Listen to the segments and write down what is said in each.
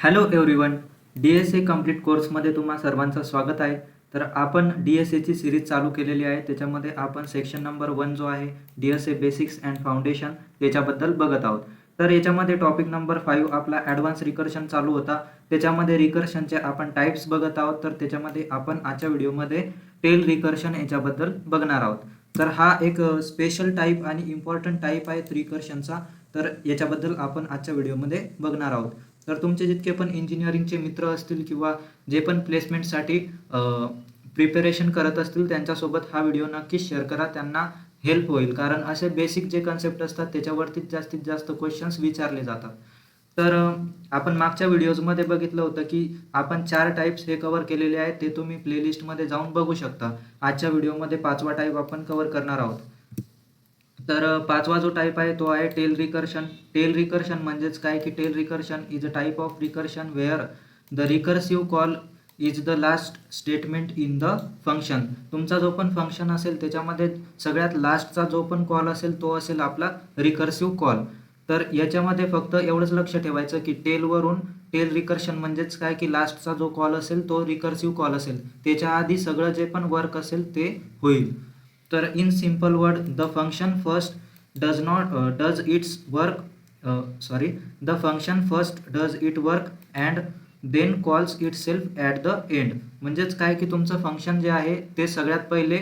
Hello everyone. डी-एस-ए complete कोर्समध्ये तुम्हा सर्वांचं स्वागत आहे. तर आपण डी-एस-एची सिरीज चालू केलेली आहे. त्याच्यामध्ये आपण सेक्शन नंबर 1 जो आहे डी-एस-ए बेसिक्स अँड फाउंडेशन त्याच्याबद्दल बघत आहोत. तर याच्यामध्ये टॉपिक नंबर 5 आपला ॲडव्हान्स रिकर्शन चालू होता. त्याच्यामध्ये रिकर्शनचे आपण टाईप्स बघत आहोत. तर त्याच्यामध्ये आपण आजच्या व्हिडिओमध्ये टेल रिकर्शन याच्याबद्दल बघणार आहोत. तर हा एक स्पेशल टाईप आणि इम्पॉर्टंट टाईप आहे रिकर्शनचा. तर याच्याबद्दल आपण आजच्या व्हिडिओमध्ये बघणार आहोत. तर तुमचे जितके पण इंजिनिअरिंगचे मित्र असतील किंवा जे पण प्लेसमेंटसाठी प्रिपरेशन करत असतील त्यांच्यासोबत हा व्हिडिओ नक्कीच शेअर करा. त्यांना हेल्प होईल, कारण असे बेसिक जे कन्सेप्ट असतात त्याच्यावरतीच जास्तीत जास्त क्वेश्चन्स विचारले जातात. तर आपण मागच्या व्हिडिओजमध्ये बघितलं होतं की आपण 4 टाईप्स हे कव्हर केलेले आहेत. ते तुम्ही प्लेलिस्टमध्ये जाऊन बघू शकता. आजच्या व्हिडिओमध्ये 5वा टाईप आपण कव्हर करणार आहोत. तर 5वा जो टाईप आहे तो आहे टेल रिकर्शन. टेल रिकर्शन म्हणजेच काय की tail recursion is a type of recursion where the recursive call is the last statement in the function. तुमचा जो पण फंक्शन असेल त्याच्यामध्ये सगळ्यात लास्टचा जो पण कॉल असेल तो असेल आपला रिकर्सिव्ह कॉल. तर याच्यामध्ये फक्त एवढंच लक्ष ठेवायचं की टेलवरून टेल रिकर्शन म्हणजेच काय की लास्टचा जो कॉल असेल तो रिकर्सिव्ह कॉल असेल, त्याच्या आधी सगळं जे पण वर्क असेल ते होईल. तर in simple word the function first does its work the function first does it work and then calls itself at the end. म्हणजेच काय की तुमचं फंक्शन जे आहे ते सगळ्यात पहिले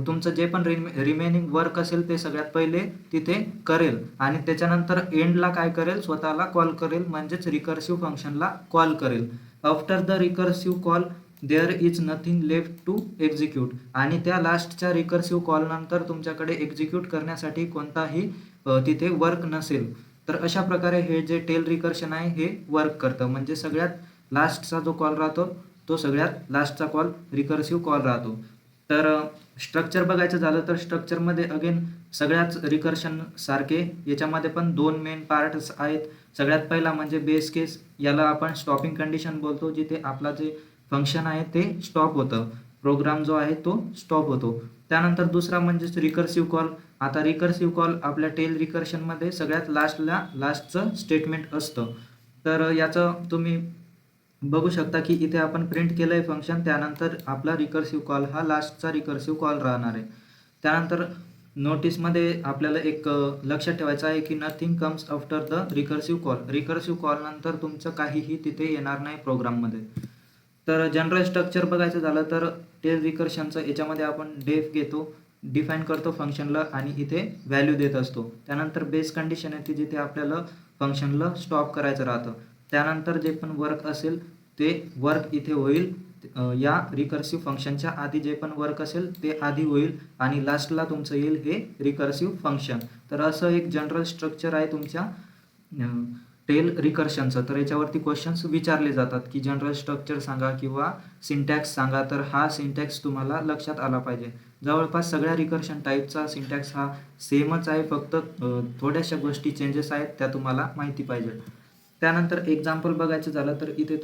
तुमचं जे पण रिमेनिंग वर्क असेल ते सगळ्यात पहिले तिथे करेल आणि त्याच्यानंतर एंडला काय करेल, स्वतःला कॉल करेल, म्हणजेच रिकर्सिव्ह फंक्शनला कॉल करेल. After the recursive call there is nothing left to execute. आणि त्या लास्टच्या रिकर्सिव्ह कॉलनंतर तुमच्याकडे एक्झिक्यूट करण्यासाठी कोणताही तिथे वर्क नसेल. तर अशा प्रकारे हे जे टेल रिकर्शन आहे हे वर्क करतं. म्हणजे सगळ्यात लास्टचा जो कॉल राहतो तो सगळ्यात लास्टचा कॉल रिकर्सिव्ह कॉल राहतो. तर स्ट्रक्चर बघायचं झालं तर स्ट्रक्चरमध्ये अगेन सगळ्याच रिकर्शन सारखे याच्यामध्ये पण 2 मेन पार्ट्स आहेत. सगळ्यात पहिला म्हणजे बेस केस, याला आपण स्टॉपिंग कंडिशन बोलतो, जिथे आपला जे फंक्शन आहे ते स्टॉप होतं, प्रोग्राम जो आहे तो स्टॉप होतो. त्यानंतर दुसरा म्हणजेच रिकर्सिव्ह कॉल. आता रिकर्सिव्ह कॉल आपल्या टेल रिकर्शनमध्ये सगळ्यात लास्टचं स्टेटमेंट असतं. तर याचं तुम्ही बघू शकता की इथे आपण प्रिंट केलं आहे फंक्शन, त्यानंतर आपला रिकर्सिव्ह कॉल हा लास्टचा रिकर्सिव्ह कॉल राहणार आहे. त्यानंतर नोटीसमध्ये आपल्याला एक लक्षात ठेवायचं आहे की nothing comes after the recursive call. Recursive कॉलनंतर तुमचं काहीही तिथे येणार नाही प्रोग्राममध्ये. तर जनरल स्ट्रक्चर बघायचं झालं तर टेल रिकर्शनचं याच्यामध्ये आपण डेफ घेतो, डिफाईन करतो फंक्शनला आणि इथे व्हॅल्यू देत असतो. त्यानंतर बेस कंडिशन येते जिथे आपल्याला फंक्शनला स्टॉप करायचं राहतं. त्यानंतर जे पण वर्क असेल ते वर्क इथे होईल, या रिकर्सिव्ह फंक्शनच्या आधी जे पण वर्क असेल ते आधी होईल आणि लास्टला तुमचं येईल हे रिकर्सिव्ह फंक्शन. तर असं एक जनरल स्ट्रक्चर आहे तुमच्या टेल रिकर्शनचं. तर याच्यावरती क्वेश्चन्स विचारले जातात की जनरल स्ट्रक्चर सांगा किंवा सिंटॅक्स सांगा. तर हा सिंटॅक्स तुम्हाला लक्षात आला पाहिजे. जवळपास सगळ्या रिकर्शन टाईपचा सिंटॅक्स हा सेमच आहे, फक्त थोड्याशा गोष्टी चेंजेस आहेत त्या तुम्हाला माहिती पाहिजे. त्यानंतर एक्झाम्पल बघायचं झालं तर इथे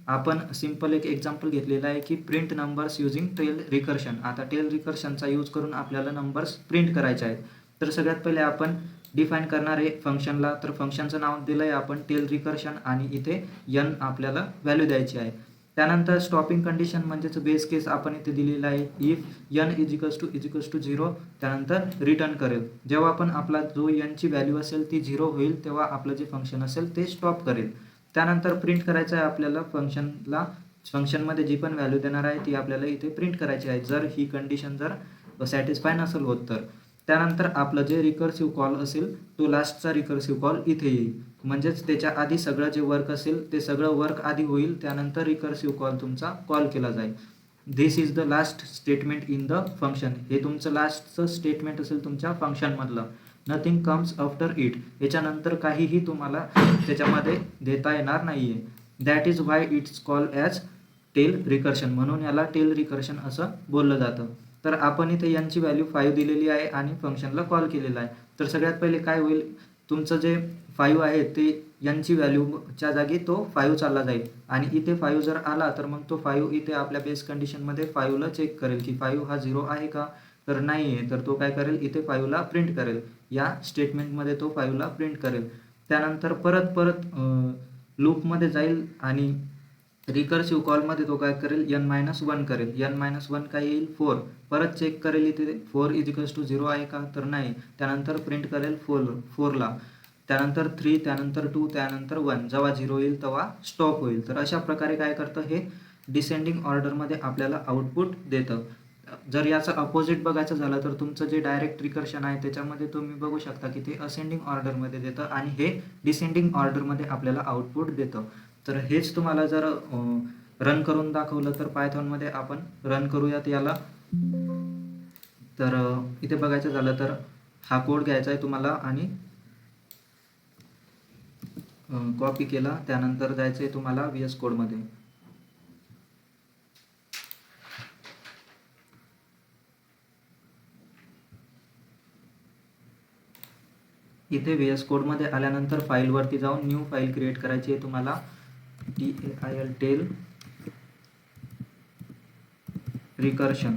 आपण सिम्पल एक एक्झाम्पल घेतलेला आहे की print numbers using tail recursion. आता टेल रिकर्शनचा यूज करून आपल्याला नंबर्स प्रिंट करायचे आहेत. तर सगळ्यात पहिले आपण डिफाईन करणार आहे फंक्शनला. तर फंक्शनचं नाव दिलं आहे आपण टेल रिकर्शन आणि इथे n आपल्याला व्हॅल्यू द्यायची आहे. त्यानंतर स्टॉपिंग कंडिशन म्हणजेच बेस केस आपण इथे दिलेला आहे, इफ n इज टू 0 त्यानंतर रिटर्न करेल. जेव्हा पण आपला जो n ची व्हॅल्यू असेल ती 0 होईल तेव्हा आपलं जे फंक्शन असेल ते स्टॉप करेल. त्यानंतर प्रिंट करायचं आहे आपल्याला फंक्शनमध्ये जी पण व्हॅल्यू देणार आहे ती आपल्याला इथे प्रिंट करायची आहे, जर ही कंडिशन जर सॅटिस्फाय नसेल होत तर. त्यानंतर आपलं जे रिकर्सिव्ह कॉल असेल तो लास्टचा रिकर्सिव्ह कॉल इथे येईल, म्हणजेच त्याच्या आधी सगळं जे वर्क असेल ते सगळं वर्क आधी होईल, त्यानंतर रिकर्सिव्ह कॉल तुमचा कॉल केला जाईल. This is the last statement in the function. हे तुमचं लास्टचं स्टेटमेंट असेल तुमच्या फंक्शनमधलं. Nothing comes after it. याच्यानंतर काहीही तुम्हाला त्याच्यामध्ये देता येणार नाही आहे. That is why it's call as tail recursion. म्हणून याला टेल रिकर्शन असं बोललं जातं. तर आपण इथे यांची व्हॅल्यू 5 दिलेली आहे आणि फंक्शनला कॉल केलेला आहे. तर सगळ्यात पहिले काय होईल, तुमचं जे 5 आहे ते यांची व्हॅल्यूच्या जागी तो 5 चालला जाईल आणि इथे 5 जर आला तर मग तो 5 इथे आपल्या बेस कंडिशनमध्ये 5ला चेक करेल की 5 हा 0 आहे का, तर नाही आहे. तर तो काय करेल, इथे 5ला प्रिंट करेल. या स्टेटमेंटमध्ये तो 5ला प्रिंट करेल. त्यानंतर परत लूपमध्ये जाईल आणि रिकर्सिव्ह कॉलमध्ये तो काय करेल n-1 करेल. n-1 काय येईल 4. परत चेक करेल इथे 4 = 0 आहे का, तर नाही. त्यानंतर प्रिंट करेल 4ला, त्यानंतर 3, त्यानंतर 2, त्यानंतर 1. जेव्हा 0 येईल तेव्हा स्टॉप होईल. तर अशा प्रकारे काय करतं हे डिसेंडिंग ऑर्डरमध्ये आपल्याला आउटपुट देतं. जर याचं अपोजिट बघायचं झालं तर तुमचं जे डायरेक्ट रिकर्शन आहे त्याच्यामध्ये तुम्ही बघू शकता की ते असेंडिंग ऑर्डरमध्ये देतं आणि हे डिसेंडिंग ऑर्डरमध्ये आपल्याला आउटपुट देतं. तर हेच तुम्हाला जर रन करून दाखवलं तर पायथॉनमध्ये आपण रन करूयात याला. तर इथे बघायचं झालं तर हा कोड घ्यायचा आहे तुम्हाला आणि कॉपी केला, त्यानंतर जायचं आहे तुम्हाला VS कोडमध्ये. इथे VS कोडमध्ये आल्यानंतर फाईलवरती जाऊन न्यू फाईल क्रिएट करायची आहे तुम्हाला. TAIL रिकर्शन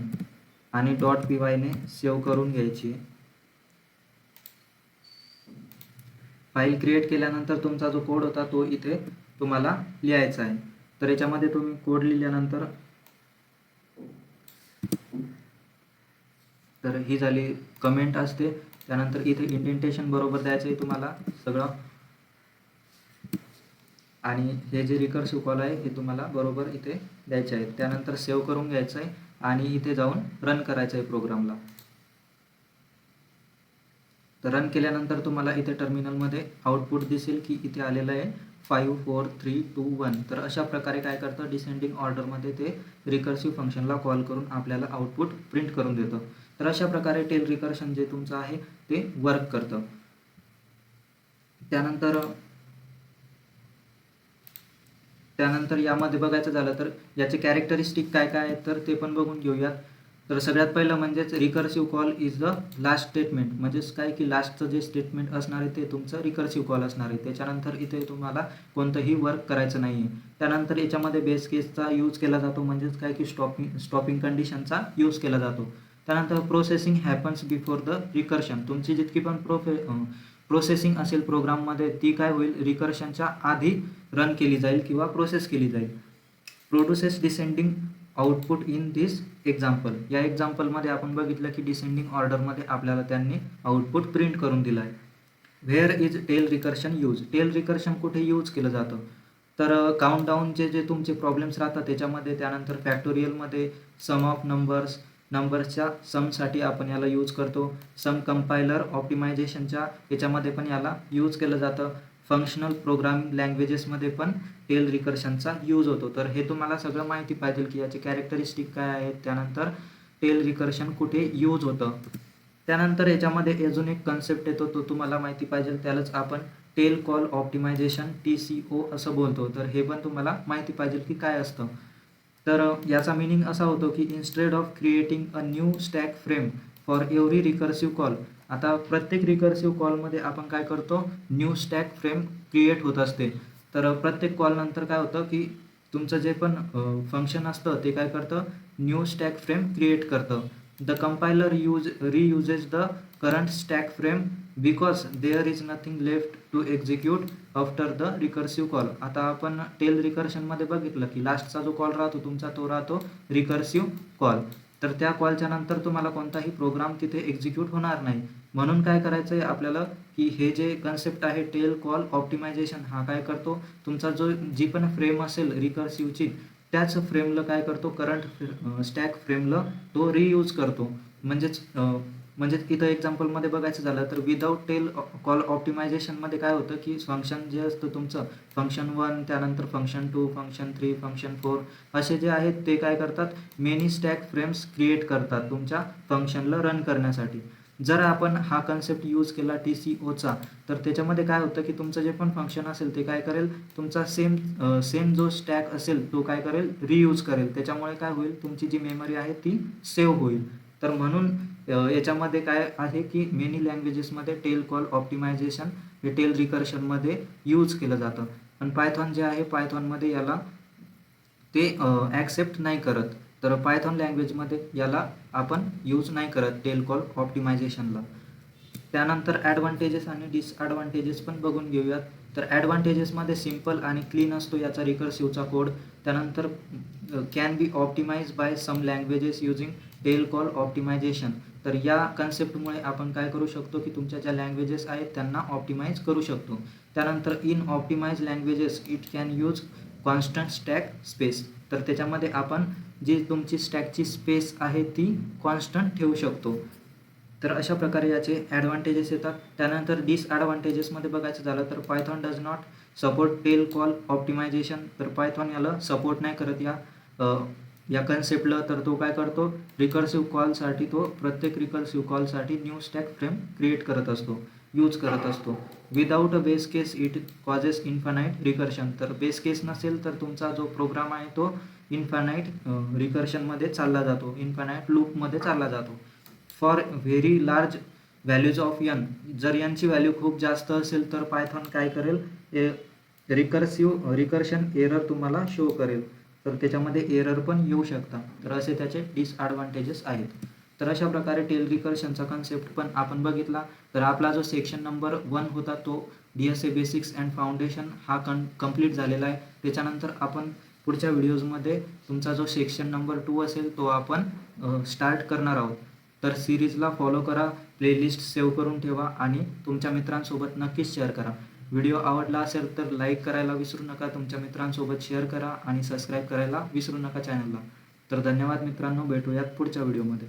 आणि .py ने सेव्ह करून घ्यायची. फाईल क्रिएट केल्यानंतर तुमचा जो कोड होता तो इथे तुम्हाला लिहायचा आहे. तर याच्यामध्ये तुम्ही कोड लिहिल्यानंतर तर ही झाली कमेंट असते. त्यानंतर इथे इंडेंटेशन बरोबर द्यायचं आहे तुम्हाला सगळं आणि हे जे रिकर्सिव्ह कॉल आहे हे तुम्हाला बरोबर इथे द्यायचे आहेत. त्यानंतर सेव्ह करून घ्यायचं आहे आणि इथे जाऊन रन करायचं आहे प्रोग्रामला. तर रन केल्यानंतर तुम्हाला इथे टर्मिनलमध्ये आउटपुट दिसेल की इथे आलेलं आहे 5 4 3 2 1. तर अशा प्रकारे काय करतं डिसेंडिंग ऑर्डरमध्ये ते रिकर्सिव्ह फंक्शनला कॉल करून आपल्याला आउटपुट प्रिंट करून देतं. तर अशा प्रकारे टेल रिकर्शन जे तुमचं आहे ते वर्क करतं. त्यानंतर यामध्ये बघायचं झालं तर याचे कॅरेक्टरिस्टिक काय काय आहेत तर ते पण बघून घेऊयात. तर सगळ्यात पहिलं म्हणजेच recursive call is the last statement. म्हणजेच काय की लास्टचं जे स्टेटमेंट असणार आहे ते तुमचं रिकर्सिव्ह कॉल असणार आहे. त्याच्यानंतर इथे तुम्हाला कोणतंही वर्क करायचं नाही आहे. त्यानंतर याच्यामध्ये बेस केसचा यूज केला जातो, म्हणजेच काय की स्टॉपिंग कंडिशनचा यूज केला जातो. त्यानंतर processing happens before the recursion. तुमची जितकी पण प्रोसेसिंग असेल प्रोग्राममध्ये ती काय होईल रिकर्शनच्या आधी रन केली जाईल किंवा प्रोसेस केली जाईल. Produces descending output in this example. या एक्झाम्पलमध्ये आपण बघितलं की डिसेंडिंग ऑर्डरमध्ये आपल्याला त्यांनी आउटपुट प्रिंट करून दिलं आहे. Where is tail recursion use. Tail recursion कुठे यूज केलं जातं तर काउंटडाऊनचे जे तुमचे प्रॉब्लेम्स राहतात त्याच्यामध्ये, त्यानंतर फॅक्टोरियलमध्ये, सम ऑफ नंबर्सच्या समसाठी आपण याला यूज करतो. सम कंपायलर ऑप्टिमायझेशनच्या याच्यामध्ये पण याला यूज केलं जातं. फंक्शनल प्रोग्रामिंग लँग्वेजेसमध्ये पण टेल रिकर्शनचा यूज होतो. तर हे तुम्हाला सगळं माहिती पाहिजे की याचे कॅरेक्टरिस्टिक काय आहेत, त्यानंतर टेल रिकर्शन कुठे यूज होतं. त्यानंतर याच्यामध्ये अजून एक कन्सेप्ट येतो तो तुम्हाला माहिती पाहिजे, त्यालाच आपण टेल कॉल ऑप्टिमायझेशन TCO असं बोलतो. तर हे पण तुम्हाला माहिती पाहिजे की काय असतं. तर याचा मिनिंग असा होतो की instead of creating a new stack frame for every recursive call. आता प्रत्येक रिकर्सिव्ह कॉलमध्ये आपण काय करतो न्यू स्टॅक फ्रेम क्रिएट होत असते. तर प्रत्येक कॉलनंतर काय होतं की तुमचं जे पण फंक्शन असतं ते काय करतं न्यू स्टॅक फ्रेम क्रिएट करतं. The compiler reuses the current stack frame because there is nothing left to execute after the recursive call. आता आपण टेल रिकर्शनमध्ये बघितलं की लास्टचा जो कॉल राहतो तुमचा तो राहतो रिकर्सिव्ह कॉल. तर त्या कॉलच्या नंतर तुम्हाला कोणताही प्रोग्राम तिथे एक्झिक्यूट होणार नाही. म्हणून काय करायचं आहे आपल्याला की हे जे कन्सेप्ट आहे टेल कॉल ऑप्टिमायझेशन हा काय करतो तुमचा जी पण फ्रेम असेल रिकर्सिव्हची त्याच फ्रेमला काय करतो करंट स्टॅक फ्रेमला तो रियूज करतो. म्हणजेच इथं एक्झाम्पलमध्ये बघायचं झालं तर विदाऊट टेल कॉल ऑप्टिमायझेशनमध्ये काय होतं की फंक्शन जे असतं तुमचं फंक्शन 1, त्यानंतर फंक्शन 2, फंक्शन 3, फंक्शन 4 असे जे आहेत ते काय करतात मेनी स्टॅक फ्रेम्स क्रिएट करतात तुमच्या फंक्शनला रन करण्यासाठी. जर आपण हा कन्सेप्ट यूज केला TCOचा तर त्याच्यामध्ये काय होतं की तुमचं जे पण फंक्शन असेल ते काय करेल तुमचा सेम जो स्टॅक असेल तो काय करेल रियूज करेल. त्याच्यामुळे काय होईल तुमची जी मेमरी आहे ती सेव्ह होईल. तर म्हणून याच्यामध्ये काय आहे की मेनी लँग्वेजेसमध्ये टेल कॉल ऑप्टिमायझेशन हे टेल रिकर्शनमध्ये यूज केलं जातं. पण पायथॉन जे आहे पायथॉनमध्ये याला ते ॲक्सेप्ट नाही करत. तर पायथॉन लँग्वेजमध्ये याला आपण यूज नाही करत टेल कॉल ऑप्टिमायझेशनला. त्यानंतर ॲडव्हान्टेजेस आणि डिसॲडव्हान्टेजेस पण बघून घेऊयात. तर ॲडव्हान्टेजेसमध्ये सिम्पल आणि क्लीन असतो याचा रिकर्सिव्हचा कोड. त्यानंतर can be optimise by some languages using tail call optimisation. तर या कन्सेप्टमुळे आपण काय करू शकतो की तुमच्या ज्या लँग्वेजेस आहेत त्यांना ऑप्टिमाइज करू शकतो. त्यानंतर in optimise languages it can use constant stack space. तर त्याच्यामध्ये आपण जी तुमची स्टॅकची स्पेस आहे ती कॉन्स्टंट ठेवू शकतो. तर अशा प्रकारे याचे ॲडव्हान्टेजेस येतात. त्यानंतर डिसॲडव्हान्टेजेसमध्ये बघायचं झालं तर Python does not support tail call optimisation. तर पायथॉन याला सपोर्ट नाही करत या कन्सेप्टला. तर तो काय करतो, रिकर्सिव्ह कॉलसाठी तो प्रत्येक रिकर्सिव्ह कॉलसाठी न्यू स्टॅक फ्रेम क्रिएट करत असतो, यूज करत असतो. Without a base case it causes infinite recursion. तर बेस केस नसेल तर तुमचा जो प्रोग्राम आहे तो इन्फानाईट रिकर्शनमध्ये चालला जातो, इन्फानाईट लूपमध्ये चालला जातो. For very large values of N. जर यांची व्हॅल्यू खूप जास्त असेल तर पायथॉन काय करेल, रिकर्शन एरर तुम्हाला शो करेल. तर त्याच्यामध्ये एरर पण येऊ शकतात. तर असे त्याचे डिसॲडव्हान्टेजेस आहेत. तर अशा प्रकारे टेल रिकर्शनचा कन्सेप्ट पण आपण बघितला. तर आपला जो सेक्शन नंबर 1 होता तो DSA बेसिक्स अँड फाउंडेशन हा कंप्लीट झालेला आहे. त्याच्यानंतर आपण पुढच्या व्हिडिओजमध्ये तुमचा जो सेक्शन नंबर 2 असेल तो आपण स्टार्ट करणार आहोत. तर सिरीजला फॉलो करा, प्लेलिस्ट सेव्ह करून ठेवा आणि तुमच्या मित्रांसोबत नक्कीच शेअर करा. व्हिडिओ आवडला असेल तर लाईक करायला विसरू नका, तुमच्या मित्रांसोबत शेअर करा आणि सबस्क्राईब करायला विसरू नका चॅनलला. तर धन्यवाद मित्रांनो, भेटूयात पुढच्या व्हिडिओमध्ये.